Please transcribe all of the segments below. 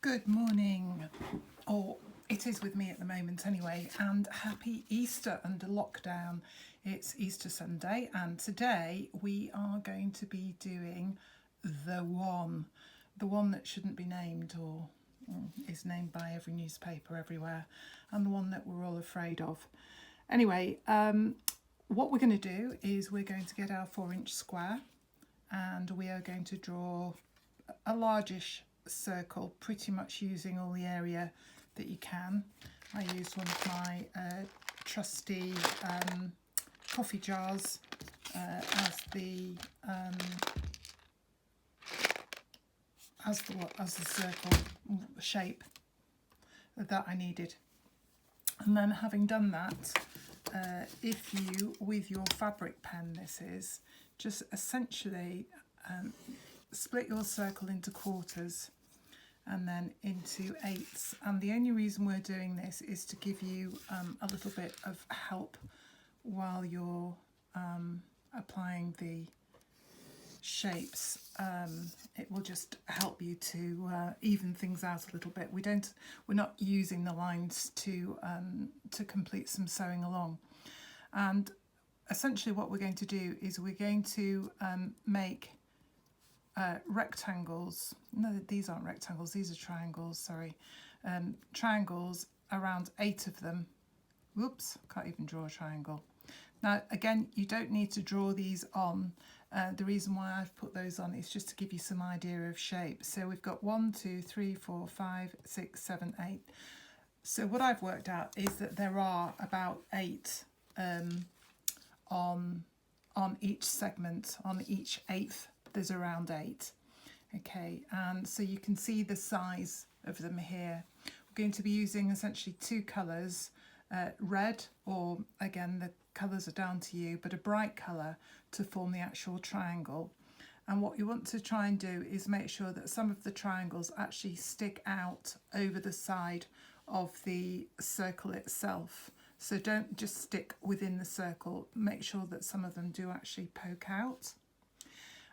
Good morning, or it is with me at the moment anyway, and happy Easter under lockdown. It's Easter Sunday, and today we are going to be doing the one that shouldn't be named or is named by every newspaper everywhere, and the one that we're all afraid of. Anyway, what we're going to do is we're going to get our 4-inch square and we are going to draw a largish circle, pretty much using all the area that you can. I used one of my trusty coffee jars as the circle shape that I needed. And then having done that, if you, with your fabric pen, this is just essentially split your circle into quarters and then into eighths. And the only reason we're doing this is to give you a little bit of help while you're applying the shapes. It will just help you to even things out a little bit. We're not using the lines to complete some sewing along. And essentially what we're going to do is we're going to make rectangles. No, these aren't rectangles, these are triangles, sorry. Triangles, around 8 of them. Whoops, can't even draw a triangle. Now again, you don't need to draw these on. The reason why I've put those on is just to give you some idea of shape. So we've got 1, 2, 3, 4, 5, 6, 7, 8. So what I've worked out is that there are about 8 on each segment, on each eighth. There's around 8. Okay, and so you can see the size of them here. We're going to be using essentially 2 colours, red, or again the colours are down to you, but a bright colour to form the actual triangle. And what you want to try and do is make sure that some of the triangles actually stick out over the side of the circle itself. So don't just stick within the circle, make sure that some of them do actually poke out.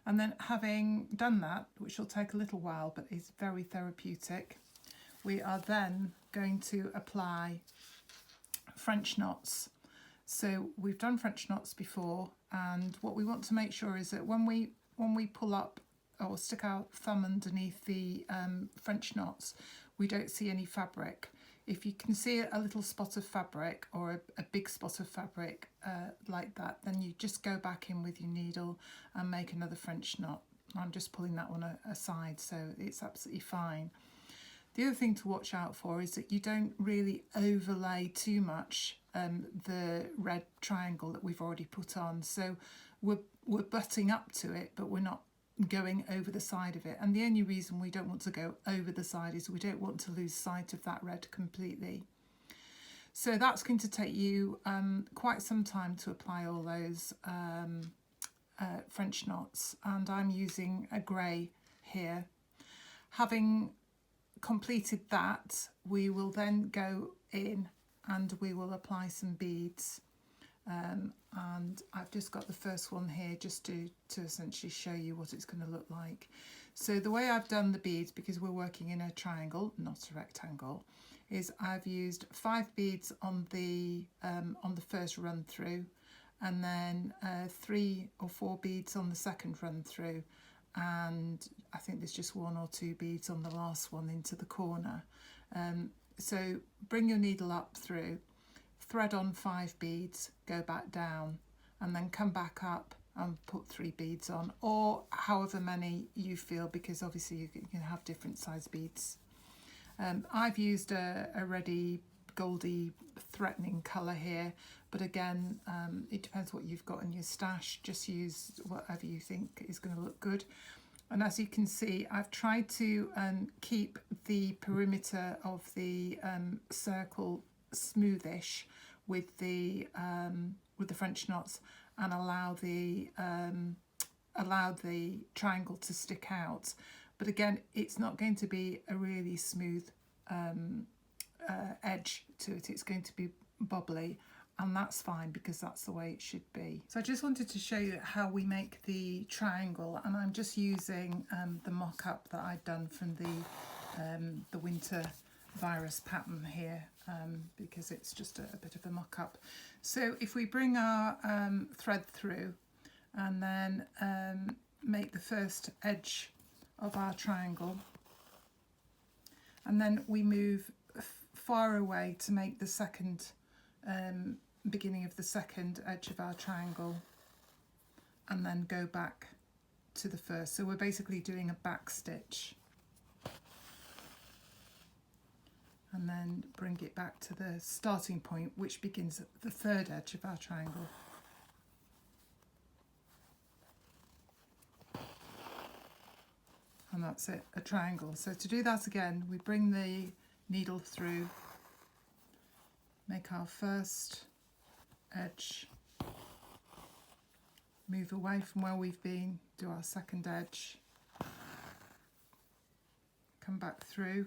And then having done that, which will take a little while but is very therapeutic, we are then going to apply French knots. So we've done French knots before, and what we want to make sure is that when we pull up or stick our thumb underneath the French knots, we don't see any fabric. If you can see a little spot of fabric or a big spot of fabric like that, then you just go back in with your needle and make another French knot. I'm just pulling that one aside, so it's absolutely fine. The other thing to watch out for is that you don't really overlay too much the red triangle that we've already put on. So we're butting up to it, but we're not going over the side of it. And the only reason we don't want to go over the side is we don't want to lose sight of that red completely. So that's going to take you quite some time to apply all those French knots, and I'm using a grey here. Having completed that, we will then go in and we will apply some beads. And I've just got the first one here just to essentially show you what it's going to look like. So the way I've done the beads, because we're working in a triangle, not a rectangle, is I've used 5 beads on the first run through, and then 3 or 4 beads on the second run through, and I think there's just 1 or 2 beads on the last one into the corner. So bring your needle up through, thread on 5 beads, go back down, and then come back up and put 3 beads on, or however many you feel, because obviously you can have different size beads. I've used a ready goldy threatening colour here, but again, it depends what you've got in your stash. Just use whatever you think is going to look good. And as you can see, I've tried to keep the perimeter of the circle smoothish with the French knots, and allow the triangle to stick out. But again, it's not going to be a really smooth edge to it. It's going to be bubbly, and that's fine because that's the way it should be. So I just wanted to show you how we make the triangle, and I'm just using the mock-up that I've done from the the winter virus pattern here, because it's just a bit of a mock-up. So if we bring our thread through and then make the first edge of our triangle, and then we move far away to make the second beginning of the second edge of our triangle, and then go back to the first. So we're basically doing a back stitch, and then bring it back to the starting point, which begins at the third edge of our triangle. And that's it, a triangle. So to do that again, we bring the needle through, make our first edge, move away from where we've been, do our second edge, come back through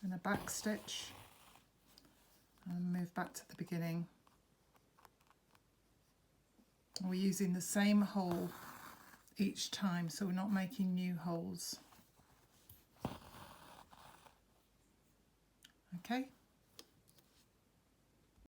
in a back stitch, and move back to the beginning. We're using the same hole each time, so we're not making new holes. Okay.